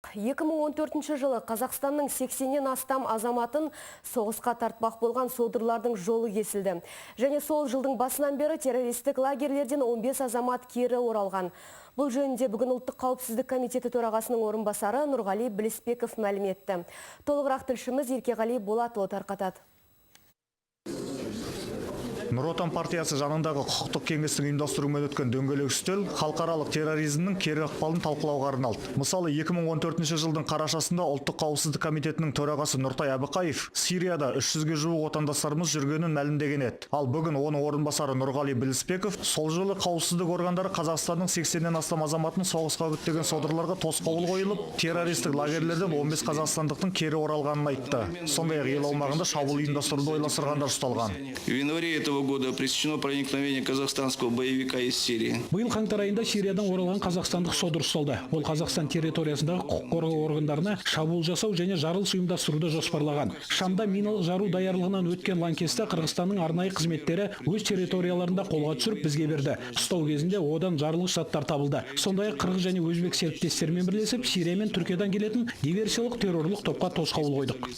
2014 жылы Қазақстанның 80-нен астам азаматын соғысқа тартпақ болған содырлардың жолы кесілді. Және сол жылдың басынан бері террористік лагерлерден 15 азамат кері оралған. Бұл жөнінде бүгін Ұлттық қауіпсіздік комитеті төрағасының орынбасары Нұрғали Білісбеков мәлім етті. Толығырақ тілшіміз Еркеғали Болатұлы тарқатады. Нұр Отан партиясы жанындағы құқықтық кеңестің ұйымдастыруымен өткен дөңгелек үстел халықаралық терроризмнің кері ықпалын талқылауға арналды. Мысалы, 2014 жылдың қарашасында Ұлттық қауіпсіздік комитетінің төрағасы Нұртай Әбіқаев Сирияда 300-ге жуық отандастарымыз жүргенін мәлімдеген еді. Ал бүгін оның орынбасары Нұрғали Білісбеков сол жылы қауіпсіздік органдары Қазақстанның 80-нен астам азаматын соғысқа үгіттеген содырларға тосқауыл қойылып, террористік лагерлерден 15 қазақстандықтың кері оралғанын айтты. Сондай-ақ ел аумағында шабуыл ұйымдастыруды ойластырғандар ұсталған. В январе этого года пресечено проникновение казахстанского боевика из Сирии. Биыл қаңтар айында Сириядан оралған қазақстандық содыр ұсталды. Ол Қазақстан территориясындағы құқық қорғау органдарына шабуыл жасау және жарылыс ұйымдастыруды жоспарлаған. Шамда миналық жару даярлығынан өткен лаңкесті Қырғызстанның арнайы қызметтері өз территорияларында қолға түсіріп бізге берді. Ұстау кезінде одан жарылғыш заттар табылды. Сондай-ақ қырғыз және өзбек серіктестерімен бірлесіп Сирия мен Түркиядан келетін диверсиялық террорлық топқа тосқауыл қойдық.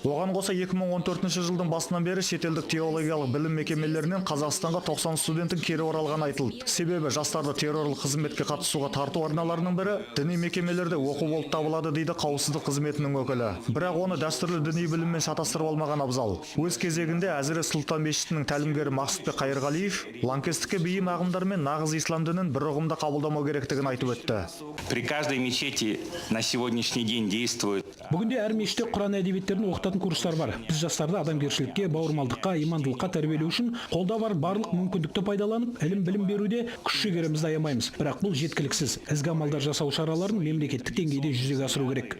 Оған қоса 2014 жылдың басынан бері шетелдік теологиялық білім мекемелерінен Қазақстанға 90 студенттің кері оралған айтылды. Себебі жастарды террорлық қызметке қатысуға тарту арналарының бірі діни мекемелерде оқу болып табылады дейді қауіпсіздік қызметінің өкілі. Бірақ оны дәстүрлі діни біліммен шатастырып алмаған абзал. Өз кезегінде Әзірет Сұлтан мешітінің тәлімгері Мақсұтбек Қайырғалиев лаңкестікке бейім ағымдар мен нағыз ислам дінін бір ұғымда қабылдамау керектігін айтып өтті. При каждой мечети на сегодняшний день действует. Бүгінде әр мешітте Құран әдебиеттерін оқытатын курстар бар. Біз жастарды адамгершілікке, бауырмалдыққа, имандылыққа тәрбиелеу үшін қолда бар барлық мүмкіндікті пайдаланып, білім беруде күш-жігерімізді аямаймыз. Бірақ бұл жеткіліксіз. Ізгі амалдар жасау шараларын мемлекеттік деңгейде жүзеге асыру керек.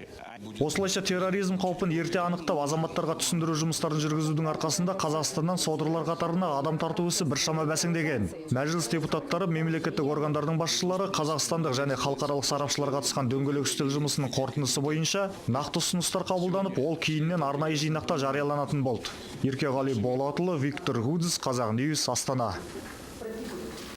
Осылайша терроризм қаупін ерте анықтап, азаматтарға түсіндіру жұмыстарын жүргізудің арқасында Қазақстаннан содырлар қатарына адам тарту ісі біршама бәсеңдеген. Мәжіліс депутаттары, мемлекеттік органдардың басшылары, қазақстандық және халықаралық сарапшылар қатысқан дөңгелек үстел жұмысының қорытындысы бойынша нақты ұсыныстар қабылданып, ол кейіннен арнайы жинақта жарияланатын болды. Еркеғали Болатұлы, Виктор Гудзис, Қазақ Ньюс, Астана.